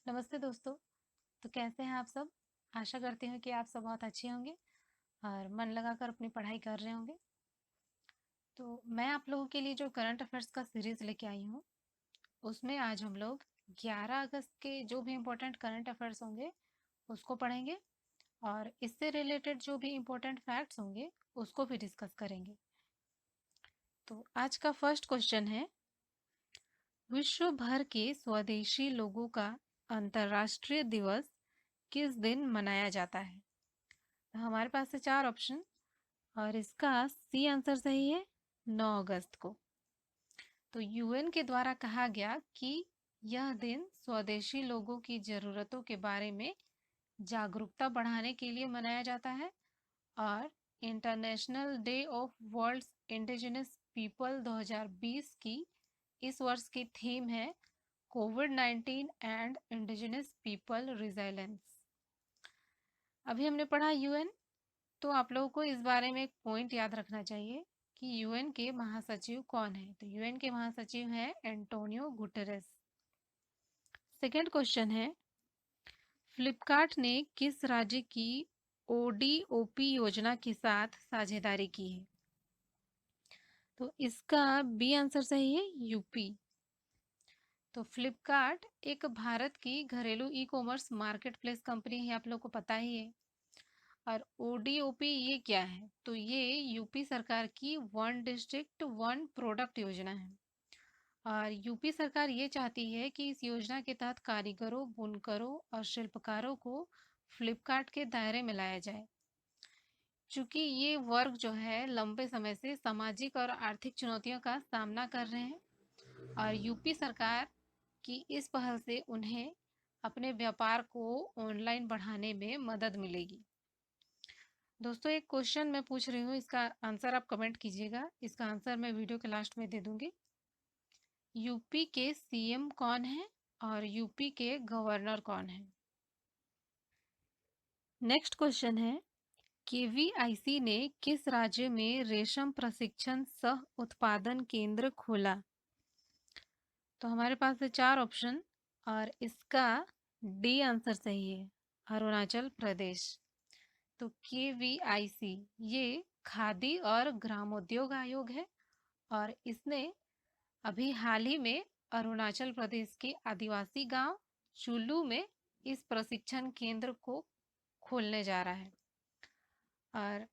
नमस्ते दोस्तों। तो कैसे हैं आप सब? आशा करती हूँ कि आप सब बहुत अच्छे होंगे और मन लगाकर अपनी पढ़ाई कर रहे होंगे। तो मैं आप लोगों के लिए जो करंट अफेयर्स का सीरीज लेके आई हूँ, उसमें आज हम लोग 11 अगस्त के जो भी इम्पोर्टेंट करंट अफेयर्स होंगे उसको पढ़ेंगे और इससे रिलेटेड जो भी इम्पोर्टेंट फैक्ट्स होंगे उसको भी डिस्कस करेंगे। तो आज का फर्स्ट क्वेश्चन है, विश्व भर के स्वदेशी लोगों का अंतर्राष्ट्रीय दिवस किस दिन मनाया जाता है? तो हमारे पास है 4 ऑप्शन और इसका सी आंसर सही है 9 अगस्त को। तो यूएन के द्वारा कहा गया कि यह दिन स्वदेशी लोगों की ज़रूरतों के बारे में जागरूकता बढ़ाने के लिए मनाया जाता है और international day of worlds indigenous people 2020 की इस वर्ष की थीम है कोविड-19 एंड इंडिजिनस पीपल रिजिलेंस। अभी हमने पढ़ा यूएन, तो आप लोगों को इस बारे में एक पॉइंट याद रखना चाहिए कि यूएन के महासचिव कौन है। तो यूएन के महासचिव हैं एंटोनियो गुटेरेस। सेकंड क्वेश्चन है, फ्लिपकार्ट ने किस राज्य की ओडीओपी योजना के साथ साझेदारी की है? तो इसका बी आंसर सही है यूपी। तो फ्लिपकार्ट एक भारत की घरेलू e commerce market place company है, आप लोग को पता ही है। और ओडीओपी ये क्या है? तो ये यूपी सरकार की वन डिस्ट्रिक्ट वन प्रोडक्ट योजना है और यूपी सरकार ये चाहती है कि इस योजना के तहत कारीगरों, बुनकरों और शिल्पकारों को फ्लिपकार्ट के दायरे में लाया जाए। चूंकि ये वर्ग जो है लंबे समय से सामाजिक और आर्थिक चुनौतियों का सामना कर रहे हैं और यूपी सरकार की इस पहल से उन्हें अपने व्यापार को ऑनलाइन बढ़ाने में मदद मिलेगी। दोस्तों एक क्वेश्चन मैं पूछ रही हूँ, इसका आंसर आप कमेंट कीजिएगा। इसका आंसर मैं वीडियो के लास्ट में दे दूंगी। यूपी के सीएम कौन है और यूपी के गवर्नर कौन है? नेक्स्ट क्वेश्चन है, केवीआईसी ने किस राज्य में रेशम प्रशिक्षण सह उत्पादन केंद्र खोला? तो हमारे पास है 4 ऑप्शन और इसका डी आंसर सही है अरुणाचल प्रदेश। तो केवीआईसी ये खादी और ग्रामोद्योग आयोग है और इसने अभी हाल ही में अरुणाचल प्रदेश के आदिवासी गांव चुल्लू में इस प्रशिक्षण केंद्र को खोलने जा रहा है। और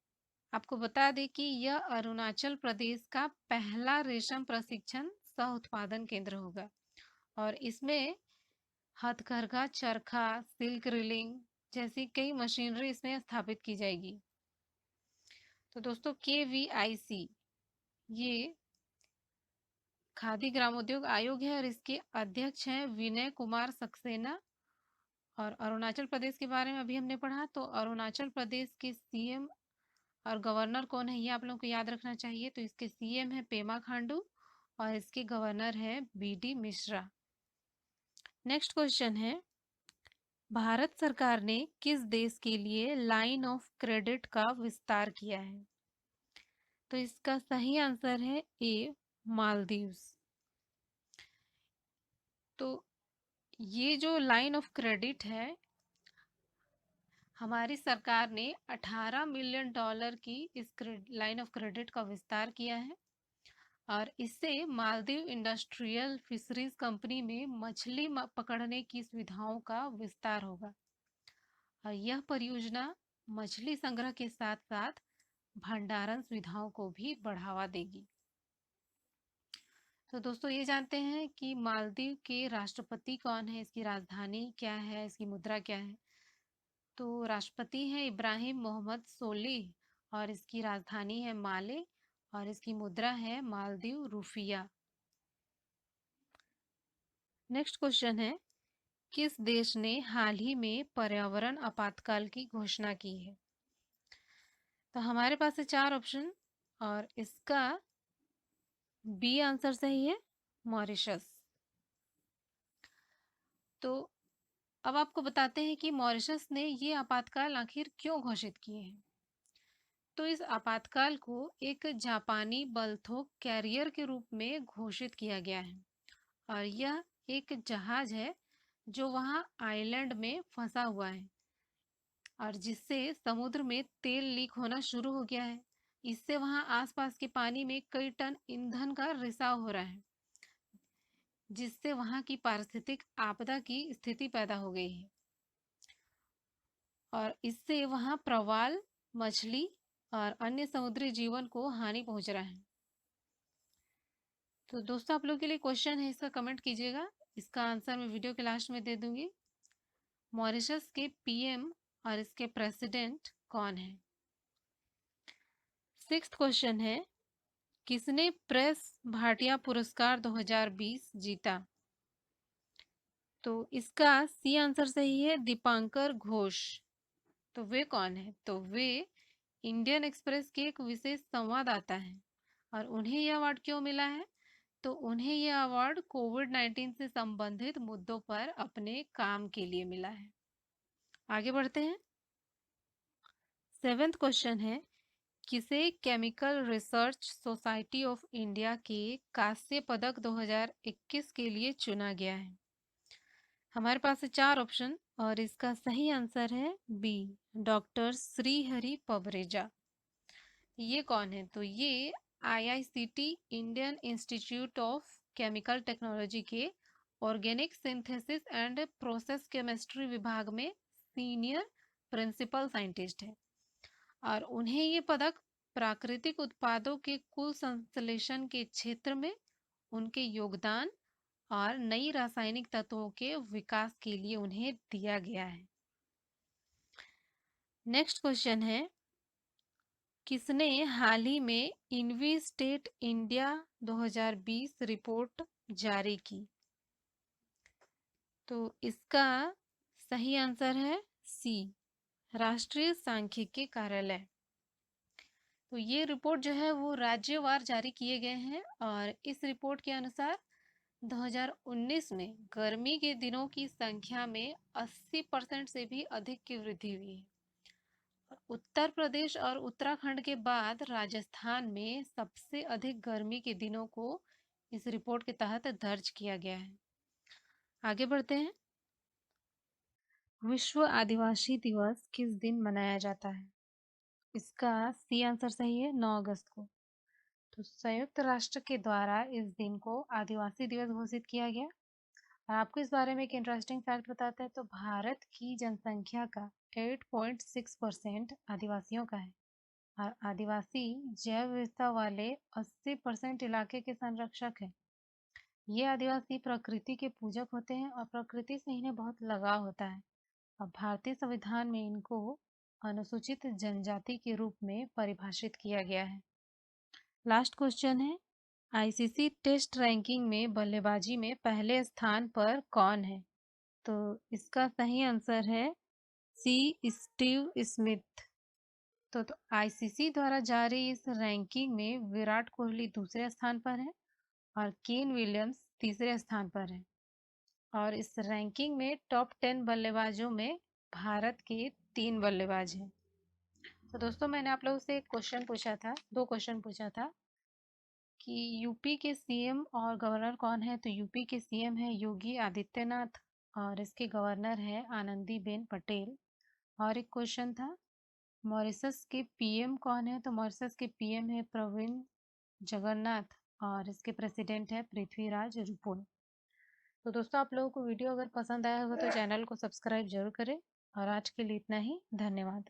आपको बता दें कि यह अरुणाचल प्रदेश का पहला रेशम प्रशिक्षण सह उत्पादन केंद्र होगा और इसमें हथकरघा, चरखा, सिल्क रीलिंग जैसी कई मशीनरी इसमें स्थापित की जाएगी। तो दोस्तों केवीआईसी ये खादी ग्रामोद्योग आयोग है और इसके अध्यक्ष हैं विनय कुमार सक्सेना। और अरुणाचल प्रदेश के बारे में अभी हमने पढ़ा, तो अरुणाचल प्रदेश के सीएम और गवर्नर कौन है ये आप लोगों को याद रखना चाहिए। तो इसके सीएम है पेमा खांडू और इसके गवर्नर है बीडी मिश्रा। नेक्स्ट क्वेश्चन है, भारत सरकार ने किस देश के लिए लाइन ऑफ क्रेडिट का विस्तार किया है? तो इसका सही आंसर है ए मालदीव्स। तो ये जो लाइन ऑफ क्रेडिट है, हमारी सरकार ने 18 मिलियन डॉलर की इस लाइन ऑफ क्रेडिट का विस्तार किया है और इससे मालदीव इंडस्ट्रियल फिशरीज कंपनी में मछली पकड़ने की सुविधाओं का विस्तार होगा और यह परियोजना मछली संग्रह के साथ साथ भंडारण सुविधाओं को भी बढ़ावा देगी। तो दोस्तों ये जानते हैं कि मालदीव के राष्ट्रपति कौन है, इसकी राजधानी क्या है, इसकी मुद्रा क्या है? तो राष्ट्रपति हैं इब्राहिम मोहम्मद सोलिह और इसकी राजधानी है माले और इसकी मुद्रा है मालदीव रुफिया। नेक्स्ट क्वेश्चन है, किस देश ने हाल ही में पर्यावरण आपातकाल की घोषणा की है? तो हमारे पास है 4 ऑप्शन और इसका बी आंसर सही है मॉरिशस। तो अब आपको बताते हैं कि मॉरिशस ने ये आपातकाल आखिर क्यों घोषित किए हैं। तो इस आपातकाल को एक जापानी बलथोक कैरियर के रूप में घोषित किया गया है और यह एक जहाज है जो वहाँ आइलैंड में फंसा हुआ है और जिससे समुद्र में तेल लीक होना शुरू हो गया है। इससे वहाँ आसपास के पानी में कई टन ईंधन का रिसाव हो रहा है, जिससे वहाँ की पारिस्थितिक आपदा की स्थिति पैदा हो गई है और इससे वहाँ प्रवाल, मछली और अन्य समुद्री जीवन को हानि पहुंच रहा है। तो दोस्तों, आप लोगों के लिए क्वेश्चन है, इसका कमेंट कीजिएगा। इसका आंसर मैं वीडियो के लास्ट में दे दूंगी। मॉरिशस के पीएम और इसके प्रेसिडेंट कौन है? सिक्स्थ क्वेश्चन है, किसने प्रेस भाटिया पुरस्कार 2020 जीता? तो इसका सी आंसर सही है, दीपांकर घोष। तो वे कौन है? तो वे इंडियन एक्सप्रेस के एक विशेष संवाददाता है। और उन्हें यह अवार्ड क्यों मिला है? तो उन्हें यह अवार्ड कोविड-19 से संबंधित मुद्दों पर अपने काम के लिए मिला है। आगे बढ़ते हैं। सेवेंथ क्वेश्चन है, किसे chemical research society of India के कांस्य पदक 2021 के लिए चुना गया है? हमारे पास है चार ऑप्शन और इसका सही आंसर है बी, डॉक्टर श्रीहरि पवरेजा। ये कौन है? तो ये IICT Indian Institute of Chemical Technology के organic synthesis and process chemistry विभाग में सीनियर प्रिंसिपल साइंटिस्ट है और उन्हें ये पदक प्राकृतिक उत्पादों के कुल संश्लेषण के क्षेत्र में उनके योगदान और नई रासायनिक तत्वों के विकास के लिए उन्हें दिया गया है। नेक्स्ट क्वेश्चन है, किसने हाल ही में इन्वी-स्टेट इंडिया 2020 रिपोर्ट जारी की? तो इसका सही आंसर है सी, राष्ट्रीय सांख्यिकी कार्यालय। तो ये रिपोर्ट जो है वो राज्यवार जारी किए गए हैं और इस रिपोर्ट के अनुसार 2019 में गर्मी के दिनों की संख्या में 80% से भी अधिक की वृद्धि हुई है। उत्तर प्रदेश और उत्तराखंड के बाद राजस्थान में सबसे अधिक गर्मी के दिनों को इस रिपोर्ट के तहत दर्ज किया गया है। आगे बढ़ते हैं। विश्व आदिवासी दिवस किस दिन मनाया जाता है? इसका सी आंसर सही है, 9 अगस्त को। तो संयुक्त राष्ट्र के द्वारा इस दिन को आदिवासी दिवस घोषित किया गया। और आपको इस बारे में एक इंटरेस्टिंग फैक्ट बताते हैं, तो भारत की जनसंख्या का 8.6% आदिवासियों का है और आदिवासी जैव विविधता वाले 80% इलाके के संरक्षक हैं। ये आदिवासी प्रकृति के पूजक होते हैं और प्रकृति से इन्हें बहुत लगाव होता है। और भारतीय संविधान में इनको अनुसूचित जनजाति के रूप में परिभाषित किया गया है। लास्ट क्वेश्चन है, आईसीसी टेस्ट रैंकिंग में बल्लेबाजी में पहले स्थान पर कौन है? तो इसका सही आंसर है सी, स्टीव स्मिथ। तो आईसीसी द्वारा जारी इस रैंकिंग में विराट कोहली दूसरे स्थान पर है और केन विलियम्स तीसरे स्थान पर है और इस रैंकिंग में टॉप 10 बल्लेबाजों में भारत के 3 बल्लेबाज हैं। तो दोस्तों, मैंने आप लोगों से एक क्वेश्चन पूछा था, 2 क्वेश्चन पूछा था कि यूपी के सीएम और गवर्नर कौन है? तो यूपी के सीएम है योगी आदित्यनाथ और इसके गवर्नर है आनंदीबेन पटेल। और एक क्वेश्चन था, मॉरिशस के पीएम कौन है? तो मॉरिशस के पीएम है प्रविंद जगन्नाथ और इसके प्रेसिडेंट है पृथ्वीराज रूपोल। तो दोस्तों, आप लोगों को वीडियो अगर पसंद आया होगा तो चैनल को सब्सक्राइब जरूर करें और आज के लिए इतना ही। धन्यवाद।